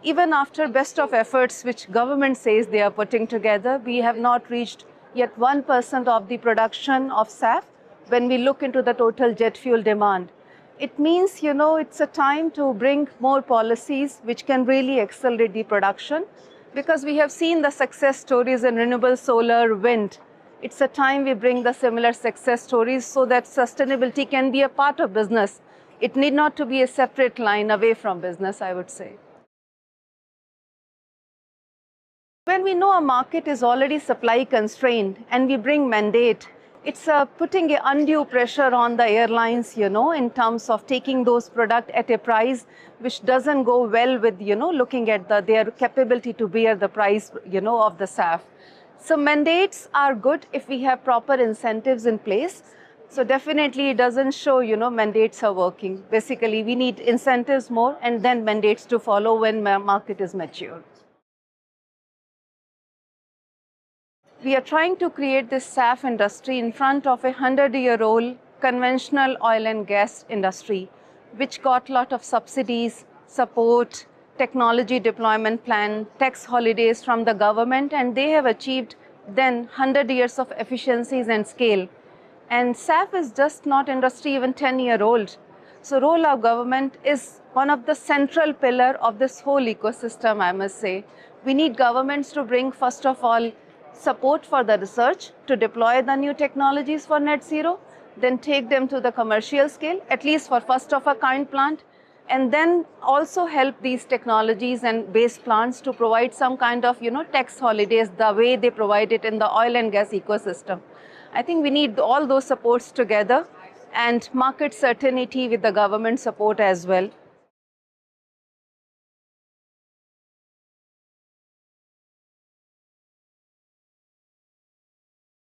even after best of efforts which government says they are putting together, we have not reached yet 1% of the production of SAF when we look into the total jet fuel demand. It means, it's a time to bring more policies which can really accelerate the production, because we have seen the success stories in renewable solar, wind. It's a time we bring the similar success stories so that sustainability can be a part of business. It need not to be a separate line away from business, I would say. When we know a market is already supply constrained and we bring mandate, it's putting an undue pressure on the airlines, in terms of taking those products at a price which doesn't go well with, looking at their capability to bear the price, of the SAF. So mandates are good if we have proper incentives in place. So definitely it doesn't show, mandates are working. Basically, we need incentives more and then mandates to follow when market is mature. We are trying to create this SAF industry in front of a 100-year-old conventional oil and gas industry, which got a lot of subsidies, support, technology deployment plan, tax holidays from the government, and they have achieved then 100 years of efficiencies and scale. And SAF is just not industry even 10-year-old. So role of government is one of the central pillar of this whole ecosystem, I must say. We need governments to bring, first of all, support for the research to deploy the new technologies for net zero, then take them to the commercial scale, at least for first of a kind plant, and then also help these technologies and base plants to provide some kind of, tax holidays the way they provide it in the oil and gas ecosystem. I think we need all those supports together and market certainty with the government support as well.